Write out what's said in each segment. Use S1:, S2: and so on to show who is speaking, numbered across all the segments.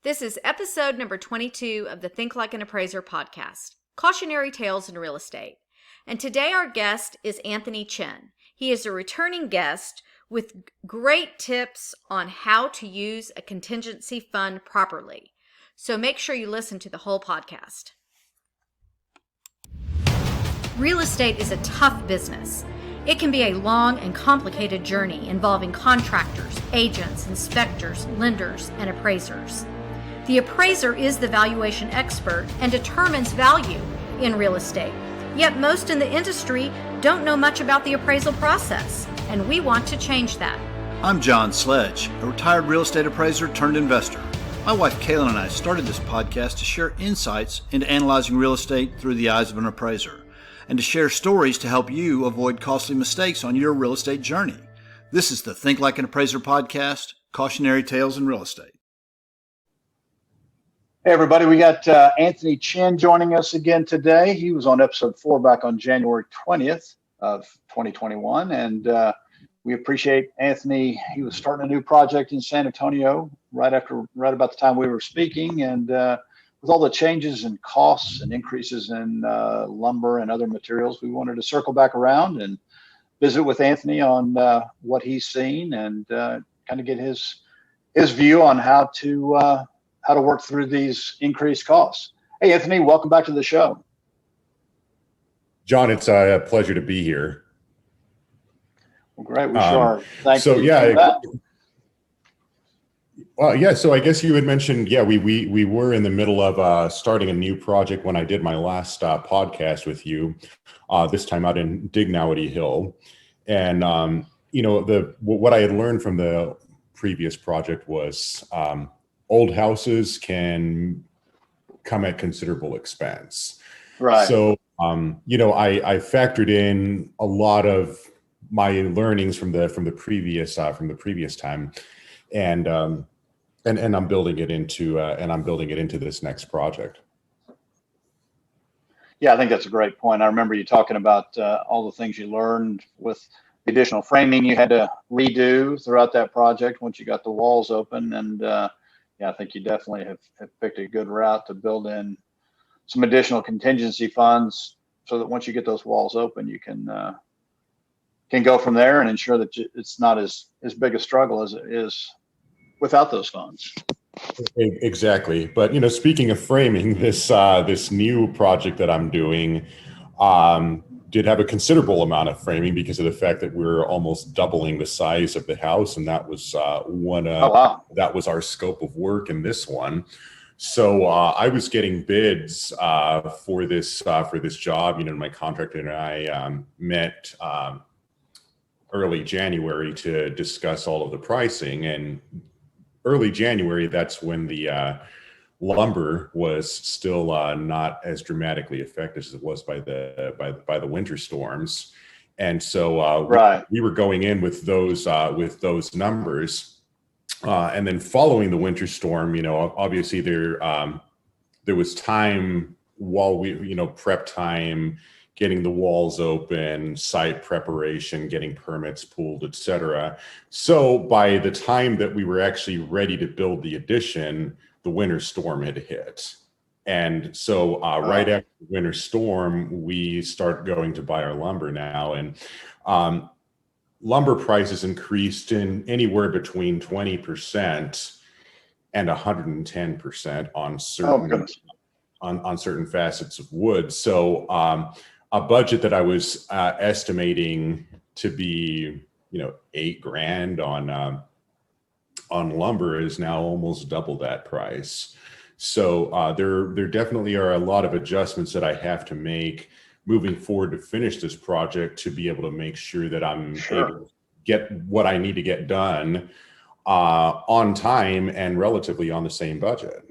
S1: This is episode number 22 of the Think Like an Appraiser podcast, Cautionary Tales in Real Estate. And today our guest is Anthony Chen. He is a returning guest with great tips on how to use a contingency fund properly. So make sure you listen to the whole podcast. Real estate is a tough business. It can be a long and complicated journey involving contractors, agents, inspectors, lenders, and appraisers. The appraiser is the valuation expert and determines value in real estate. Yet most in the industry don't know much about the appraisal process, and we want to change that.
S2: I'm John Sledge, a retired real estate appraiser turned investor. My wife Kaylin and I started this podcast to share insights into analyzing real estate through the eyes of an appraiser, and to share stories to help you avoid costly mistakes on your real estate journey. This is the Think Like an Appraiser podcast, Cautionary Tales in Real Estate.
S3: Hey everybody, we got Anthony Chen joining us again today. He was on episode 4 back on January 20th of 2021, and we appreciate Anthony. He was starting a new project in San Antonio right about the time we were speaking, and with all the changes in costs and increases in lumber and other materials, we wanted to circle back around and visit with Anthony on what he's seen and kind of get his view on how to work through these increased costs. Hey, Anthony, welcome back to the show.
S4: John, it's a pleasure to be here.
S3: Well, great. We sure are. Thanks.
S4: So, so I guess you had mentioned, we were in the middle of starting a new project when I did my last podcast with you, this time out in Dignowity Hill. And, what I had learned from the previous project was old houses can come at considerable expense.
S3: Right.
S4: So, I factored in a lot of my learnings from the previous time, and I'm building it into this next project.
S3: Yeah, I think that's a great point. I remember you talking about all the things you learned with the additional framing you had to redo throughout that project once you got the walls open, and I think you definitely have picked a good route to build in some additional contingency funds so that once you get those walls open, you can go from there and ensure that it's not as big a struggle as it is without those funds.
S4: Exactly. But, speaking of framing, this new project that I'm doing did have a considerable amount of framing because of the fact that we're almost doubling the size of the house. And that was that was our scope of work in this one. So I was getting bids for this job. My contractor and I met early January to discuss all of the pricing, and early January, that's when the lumber was still not as dramatically affected as it was by the winter storms, and so we were going in with those numbers, and then following the winter storm, obviously there was time while we prep time, getting the walls open, site preparation, getting permits pulled, etc. So by the time that we were actually ready to build the addition, the winter storm had hit. And so right after the winter storm, we start going to buy our lumber now. And lumber prices increased in anywhere between 20% and 110% on certain facets of wood. So a budget that I was estimating to be, $8,000 on lumber is now almost double that price. So there definitely are a lot of adjustments that I have to make moving forward to finish this project to be able to make sure that I'm able to get what I need to get done on time and relatively on the same budget.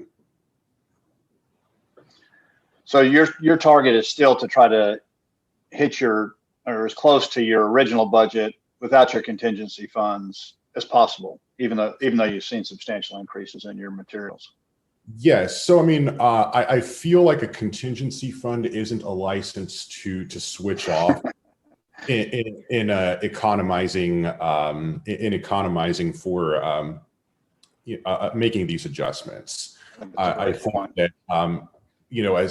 S3: So your target is still to try to hit or as close to your original budget without your contingency funds as possible, even though you've seen substantial increases in your materials.
S4: Yes. So, I feel like a contingency fund isn't a license to switch off in economizing for making these adjustments.
S3: That's a
S4: I
S3: great
S4: think
S3: point.
S4: that,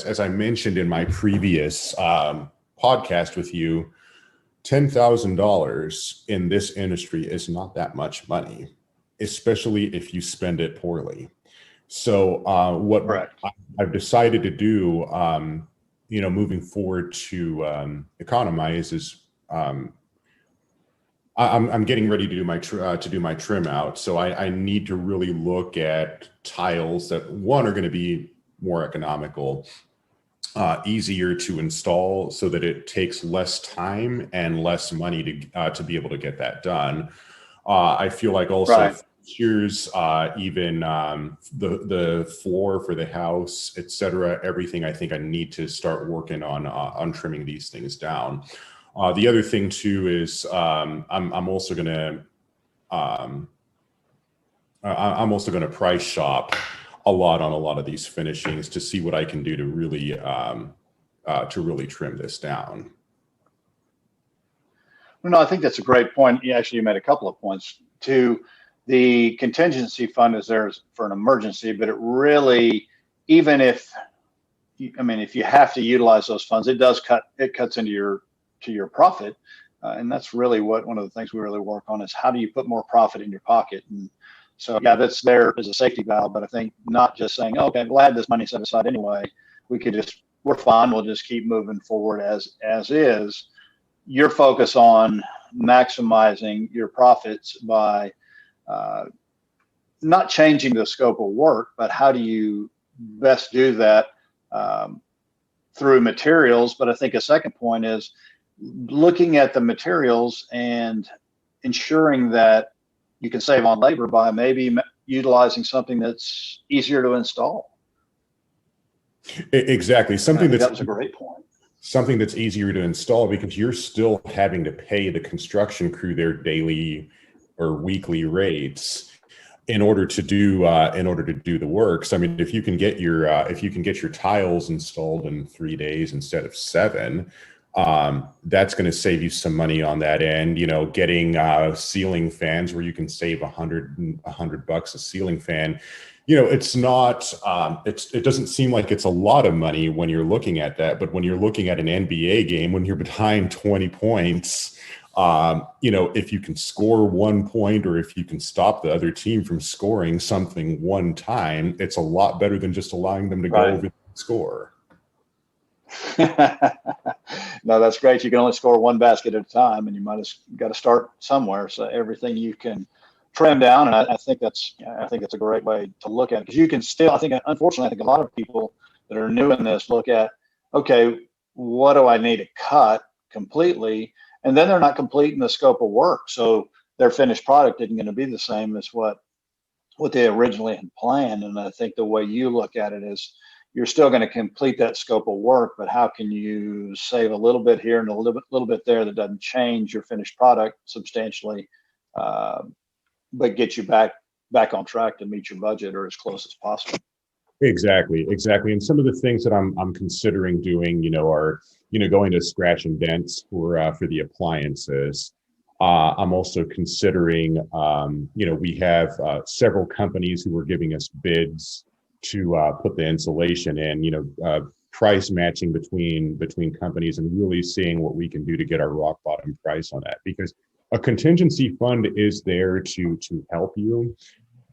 S4: as I mentioned in my previous podcast with you, $10,000 in this industry is not that much money, especially if you spend it poorly. So what
S3: Correct.
S4: I've decided to do, moving forward to economize is I'm getting ready to do my trim out. So I need to really look at tiles that, one, are going to be more economical, easier to install, so that it takes less time and less money to be able to get that done. I feel like also
S3: Right.
S4: fixtures, even the floor for the house, etc. Everything, I think I need to start working on trimming these things down. The other thing too is I'm also going to price shop a lot on a lot of these finishings to see what I can do to really trim this down.
S3: Well, no, I think that's a great point. You made a couple of points. The contingency fund is there for an emergency, but it really, even if you have to utilize those funds, it cuts into your profit. And that's really one of the things we really work on is how do you put more profit in your pocket? And so, yeah, that's there as a safety valve, but I think not just saying, oh, okay, we'll have this money set aside anyway. We're fine. We'll just keep moving forward as is. Your focus on maximizing your profits by not changing the scope of work, but how do you best do that through materials? But I think a second point is looking at the materials and ensuring that you can save on labor by maybe utilizing something that's easier to install.
S4: Exactly.
S3: That was a great point.
S4: Something that's easier to install, because you're still having to pay the construction crew their daily or weekly rates in order to do the work. So, I mean, if you can get your tiles installed in 3 days instead of 7, that's going to save you some money on that end. Getting ceiling fans where you can save $100 a ceiling fan. It's not, it doesn't seem like it's a lot of money when you're looking at that, but when you're looking at an NBA game, when you're behind 20 points, if you can score 1 point, or if you can stop the other team from scoring something one time, it's a lot better than just allowing them to go over the score.
S3: No, that's great. You can only score one basket at a time, and you got to start somewhere. So everything you can trim down, and I think that's a great way to look at it, because you can still, unfortunately, I think a lot of people that are new in this look at, okay, what do I need to cut completely? And then they're not completing the scope of work. So their finished product isn't going to be the same as what they originally had planned. And I think the way you look at it is you're still going to complete that scope of work, but how can you save a little bit here and a little bit there that doesn't change your finished product substantially, but get you back on track to meet your budget or as close as possible.
S4: Exactly. And some of the things that I'm considering doing, are going to scratch and dents for the appliances. I'm also considering, we have several companies who are giving us bids to put the insulation in, price matching between companies, and really seeing what we can do to get our rock bottom price on that, because a contingency fund is there to help you.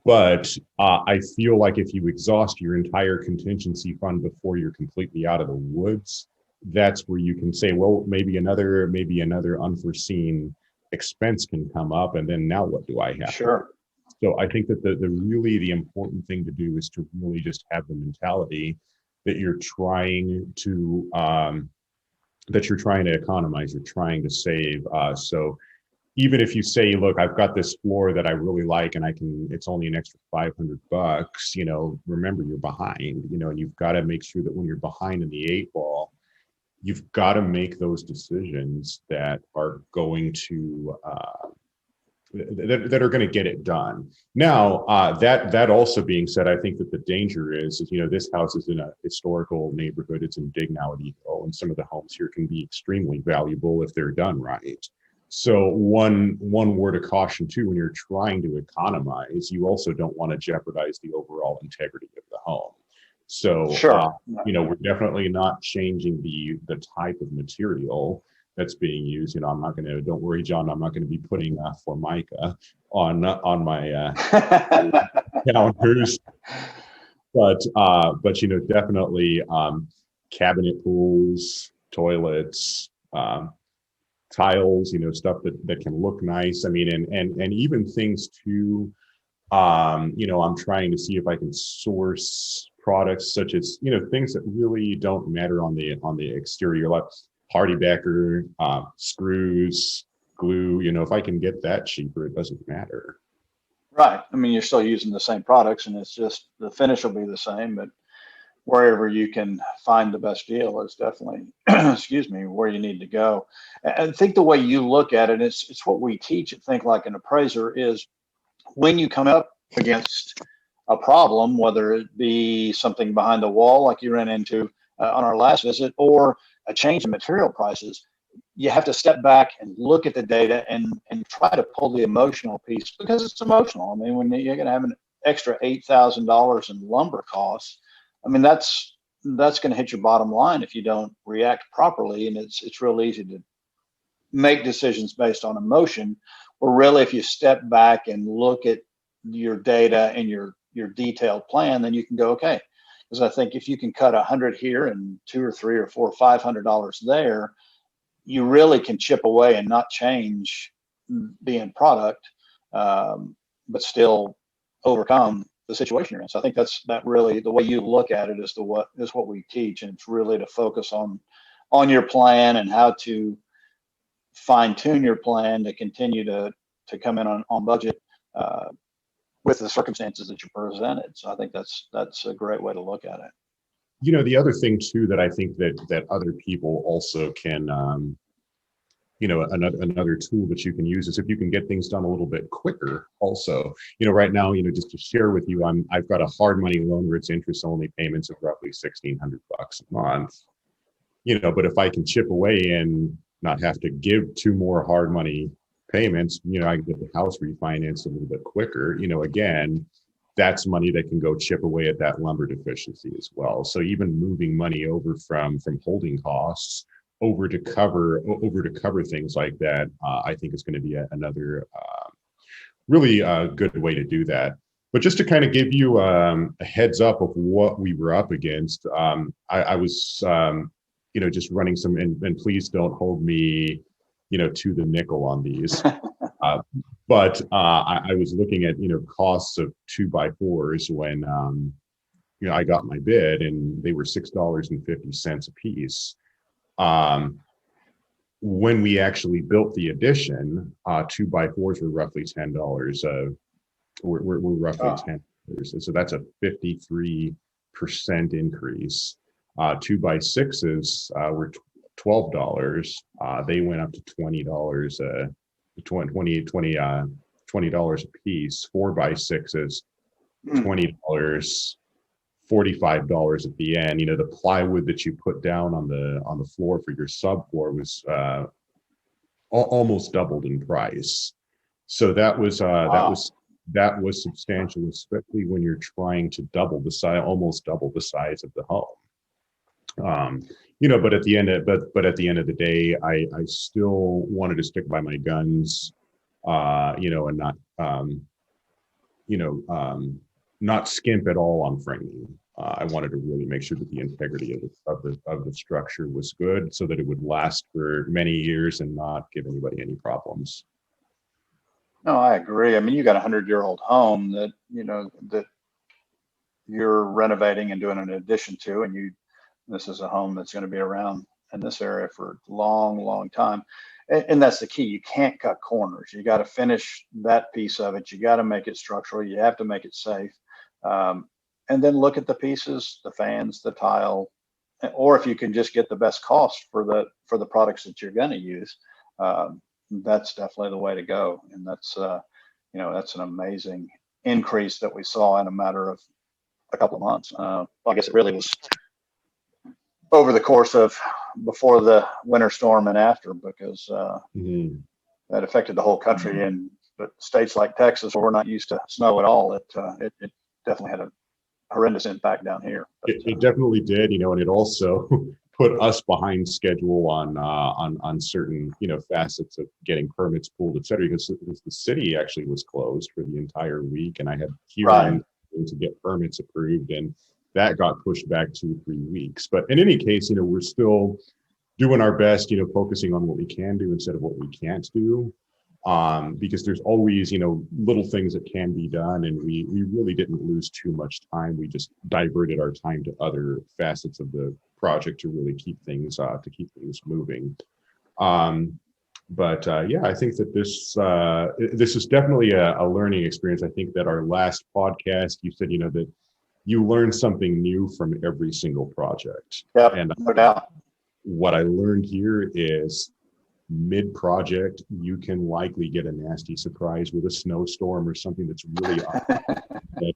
S4: But I feel like if you exhaust your entire contingency fund before you're completely out of the woods, that's where you can say, well, maybe another unforeseen expense can come up, and then now what do I have?
S3: Sure.
S4: So I think that the important thing to do is to really just have the mentality that you're trying to economize, you're trying to save. So even if you say, look, I've got this floor that I really like, and it's only an extra $500, remember you're behind, and you've got to make sure that when you're behind in the 8 ball, you've got to make those decisions that are going to, that are going to get it done. Now, that also being said, I think that the danger is, this house is in a historical neighborhood. It's in Dignowity Hill, and some of the homes here can be extremely valuable if they're done right. So one word of caution too, when you're trying to economize, you also don't want to jeopardize the overall integrity of the home. So,
S3: Sure.
S4: we're definitely not changing the type of material that's being used. Don't worry, John, I'm not going to be putting Formica on my counters, but definitely cabinet pools, toilets, tiles, stuff that can look nice. I mean, and even things too. I'm trying to see if I can source products such as, things that really don't matter on the exterior, like hardy backer, screws, glue. If I can get that cheaper, it doesn't matter.
S3: Right. I mean, you're still using the same products, and it's just the finish will be the same, but wherever you can find the best deal is definitely, excuse me, where you need to go. And I think the way you look at it, it's what we teach at Think Like an Appraiser, is when you come up against a problem, whether it be something behind the wall like you ran into on our last visit, or a change in material prices, you have to step back and look at the data and try to pull the emotional piece, because it's emotional. I mean, when you're going to have an extra $8,000 in lumber costs, I mean, that's going to hit your bottom line if you don't react properly. And it's real easy to make decisions based on emotion, or really, if you step back and look at your data and your detailed plan, then you can go, okay. Because I think if you can cut 100 here and $200 or $300 or $400 or $500 there, you really can chip away and not change the end product, but still overcome the situation you're in. So I think that really the way you look at it is what we teach, and it's really to focus on your plan and how to fine tune your plan to continue to come in on budget with the circumstances that you presented. So I think that's a great way to look at it.
S4: The other thing too that I think that other people also can, another tool that you can use is if you can get things done a little bit quicker. Also, right now, just to share with you, I've got a hard money loan where it's interest only payments of roughly $1,600 a month. But if I can chip away and not have to give 2 more hard money payments, I can get the house refinanced a little bit quicker. Again, that's money that can go chip away at that lumber deficiency as well. So even moving money over from holding costs over to cover things like that, I think is going to be another really good way to do that. But just to kind of give you a heads up of what we were up against, I was just running some, and please don't hold me to the nickel on these. But I was looking at, costs of 2x4s when, I got my bid, and they were $6.50 a piece. When we actually built the addition, 2x4s were roughly $10. We're roughly $10. So that's a 53% increase. 2x6s were $12. They went up to $20, $20 a piece. 4x6s, $20, $45 at the end. The plywood that you put down on the floor for your subfloor was almost doubled in price. So that was substantial, especially when you're trying to almost double the size of the home. But at the end of the day, I still wanted to stick by my guns, and not skimp at all on framing. I wanted to really make sure that the integrity of the structure was good, so that it would last for many years and not give anybody any problems.
S3: No, I agree. I mean, you got a 100-year-old home that that you're renovating and doing an addition to, and this is a home that's going to be around in this area for a long, long time. And that's the key. You can't cut corners. You got to finish that piece of it. You got to make it structural. You have to make it safe. And then look at the pieces, the fans, the tile, or if you can just get the best cost for the products that you're going to use, that's definitely the way to go. And that's an amazing increase that we saw in a matter of a couple of months. I guess it really was over the course of before the winter storm and after, because that affected the whole country. And but states like Texas, where we're not used to snow at all, it definitely had horrendous impact down here. But,
S4: it definitely did, and it also put us behind schedule on certain, facets of getting permits pulled, et cetera, because the city actually was closed for the entire week, and I had hearings to get permits approved, and that got pushed back 2-3 weeks. But in any case, we're still doing our best, focusing on what we can do instead of what we can't do. Because there's always, little things that can be done, and we really didn't lose too much time. We just diverted our time to other facets of the project to really keep things moving. But I think that this is definitely a learning experience. I think that our last podcast, you said, that you learn something new from every single project.
S3: Yeah,
S4: and
S3: no doubt.
S4: What I learned here is mid-project, you can likely get a nasty surprise with a snowstorm or something that's really that,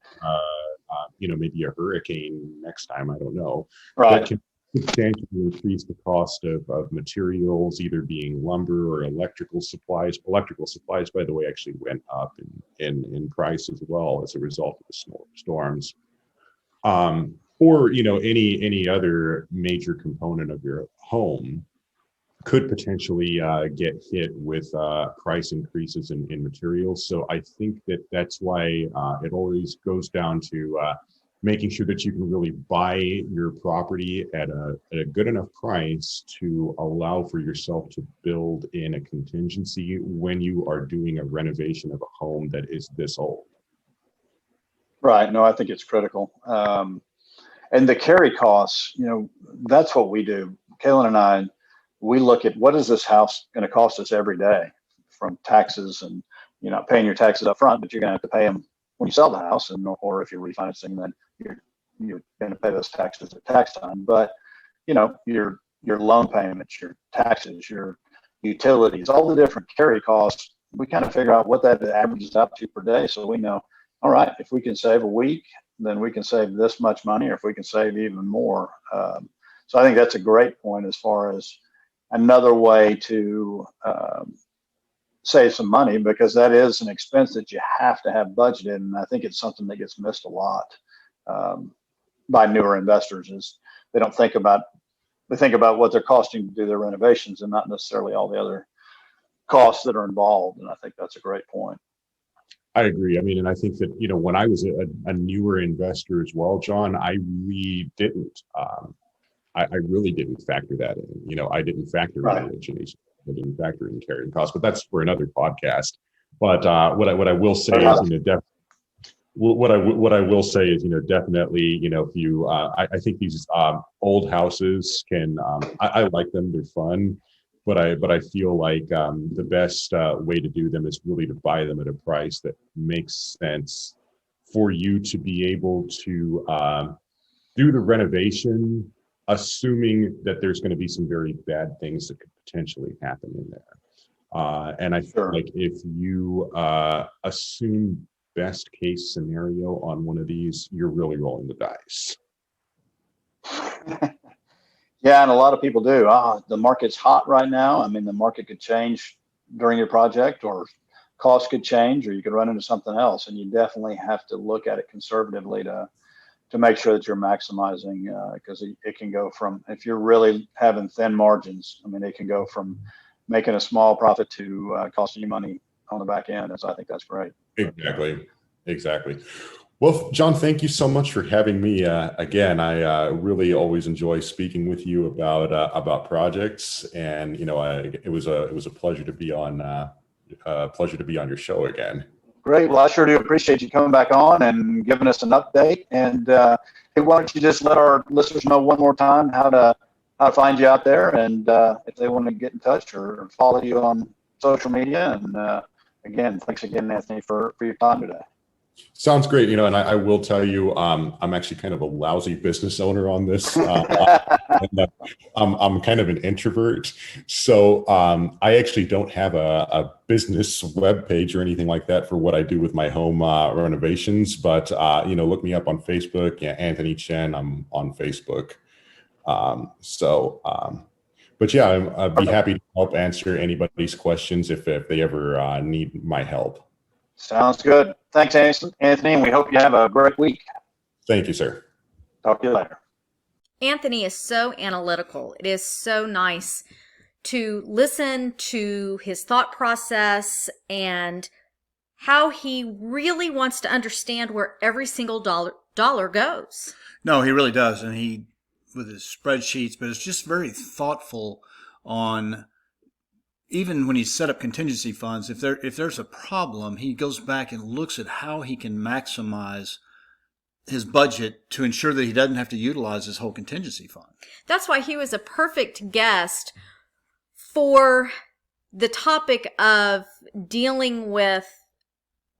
S4: maybe a hurricane next time, I don't know.
S3: Right.
S4: That can substantially increase the cost of materials, either being lumber or electrical supplies. Electrical supplies, by the way, actually went up in price as well as a result of the storms. Or, any other major component of your home could potentially get hit with price increases in materials. So I think that's why it always goes down to making sure that you can really buy your property at a good enough price to allow for yourself to build in a contingency when you are doing a renovation of a home that is this old.
S3: Right. No, I think it's critical. And the carry costs, that's what we do. Kaylin and I, we look at what is this house going to cost us every day, from taxes, and you're not paying your taxes up front, but you're going to have to pay them when you sell the house, or if you're refinancing, then you're going to pay those taxes at tax time. But your loan payments, your taxes, your utilities, all the different carry costs, we kind of figure out what that averages out to per day, so we know, all right, if we can save a week, then we can save this much money, or if we can save even more. So I think that's a great point as far as another way to save some money, because that is an expense that you have to have budgeted. And I think it's something that gets missed a lot by newer investors, is they think about what they're costing to do their renovations and not necessarily all the other costs that are involved. And I think that's a great point.
S4: I agree. I mean, and I think that, when I was a newer investor as well, John, I really didn't. I really didn't factor that in. I didn't factor in origination. I didn't factor in carrying costs, but that's for another podcast. But what I will say is, what I will say is, definitely, if you, I think these old houses can, I like them. They're fun, but I feel like the best way to do them is really to buy them at a price that makes sense for you to be able to do the renovation, assuming that there's going to be some very bad things that could potentially happen in there. And I feel like if you assume best case scenario on one of these, you're really rolling the dice.
S3: Yeah, and a lot of people do. The market's hot right now. I mean, the market could change during your project, or costs could change, or you could run into something else. And you definitely have to look at it conservatively to make sure that you're maximizing, because it can go from, if you're really having thin margins, I mean, it can go from making a small profit to costing you money on the back end. And so I think that's great.
S4: Exactly. Well, John, thank you so much for having me again. I really always enjoy speaking with you about projects, and it was a pleasure to be on your show again.
S3: Great. Well, I sure do appreciate you coming back on and giving us an update. And hey, why don't you just let our listeners know one more time how to find you out there, and if they want to get in touch or follow you on social media. And again, thanks again, Anthony, for your time today.
S4: Sounds great. And I will tell you, I'm actually kind of a lousy business owner on this. I'm kind of an introvert. So I actually don't have a business webpage or anything like that for what I do with my home renovations. But, look me up on Facebook. Yeah, Anthony Chen, I'm on Facebook. But yeah, I'd be happy to help answer anybody's questions if they ever need my help.
S3: Sounds good. Thanks, Anthony, and we hope you have a great week.
S4: Thank you, sir.
S3: Talk to you later.
S1: Anthony is so analytical. It is so nice to listen to his thought process and how he really wants to understand where every single dollar goes.
S2: No, he really does. And he, with his spreadsheets, but it's just very thoughtful on, even when he set up contingency funds, if there's a problem, he goes back and looks at how he can maximize his budget to ensure that he doesn't have to utilize his whole contingency fund.
S1: That's why he was a perfect guest for the topic of dealing with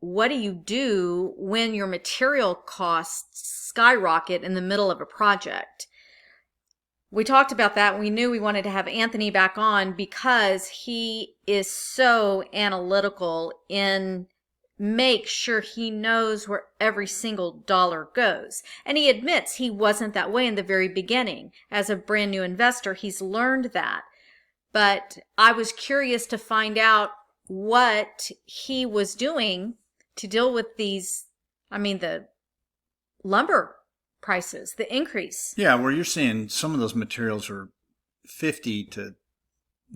S1: what do you do when your material costs skyrocket in the middle of a project. We talked about that. We knew we wanted to have Anthony back on because he is so analytical in make sure he knows where every single dollar goes. And he admits he wasn't that way in the very beginning. As a brand new investor, he's learned that. But I was curious to find out what he was doing to deal with these, the lumber prices, the increase.
S2: Yeah, where you're seeing some of those materials are 50 to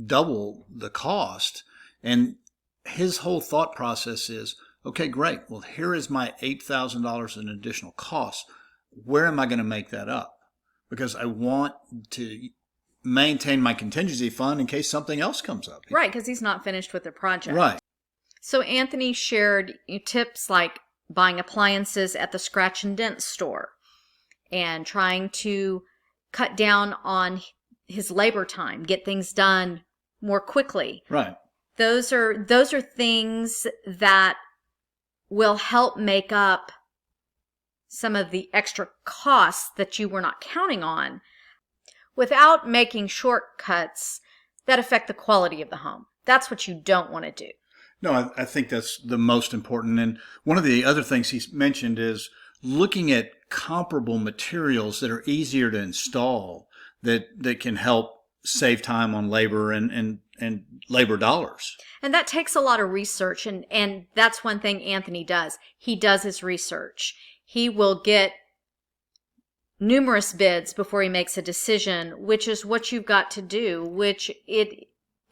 S2: double the cost. And his whole thought process is, okay, great. Well, here is my $8,000 in additional costs. Where am I going to make that up? Because I want to maintain my contingency fund in case something else comes up.
S1: Right, because he's not finished with the project.
S2: Right.
S1: So Anthony shared tips like buying appliances at the scratch and dent store and trying to cut down on his labor time, get things done more quickly.
S2: Right.
S1: Those are things that will help make up some of the extra costs that you were not counting on without making shortcuts that affect the quality of the home. That's what you don't want to do.
S2: No, I think that's the most important. And one of the other things he's mentioned is looking at comparable materials that are easier to install that can help save time on labor and labor dollars.
S1: And that takes a lot of research. And that's one thing Anthony does. He does his research. He will get numerous bids before he makes a decision, which is what you've got to do,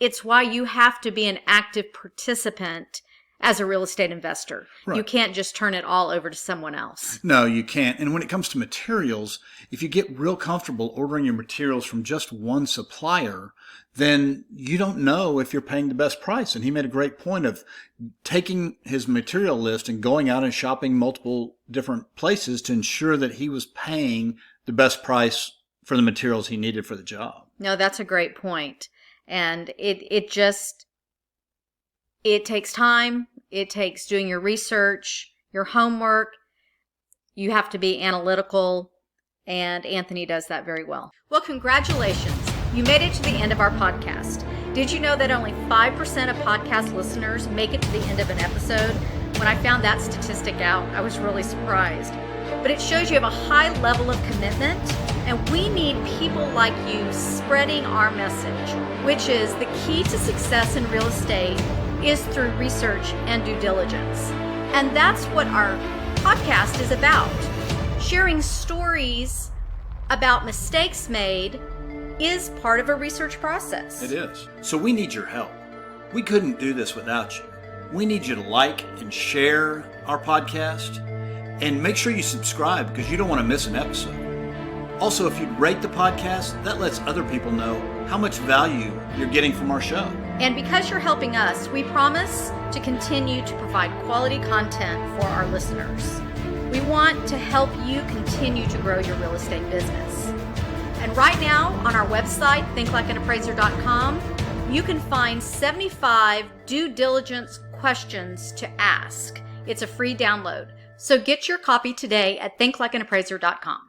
S1: it's why you have to be an active participant as a real estate investor. Right. You can't just turn it all over to someone else.
S2: No, you can't. And when it comes to materials, if you get real comfortable ordering your materials from just one supplier, then you don't know if you're paying the best price. And he made a great point of taking his material list and going out and shopping multiple different places to ensure that he was paying the best price for the materials he needed for the job.
S1: No, that's a great point. And it takes time. It takes doing your research, your homework. You have to be analytical, and Anthony does that very well. Well, congratulations. You made it to the end of our podcast. Did you know that only 5% of podcast listeners make it to the end of an episode? When I found that statistic out, I was really surprised. But it shows you have a high level of commitment, and we need people like you spreading our message, which is the key to success in real estate is through research and due diligence. And that's what our podcast is about. Sharing stories about mistakes made is part of a research process.
S2: It is. So we need your help. We couldn't do this without you. We need you to like and share our podcast, and make sure you subscribe because you don't want to miss an episode. Also, if you'd rate the podcast, that lets other people know how much value you're getting from our show.
S1: And because you're helping us, we promise to continue to provide quality content for our listeners. We want to help you continue to grow your real estate business. And right now on our website, thinklikeanappraiser.com, you can find 75 due diligence questions to ask. It's a free download. So get your copy today at thinklikeanappraiser.com.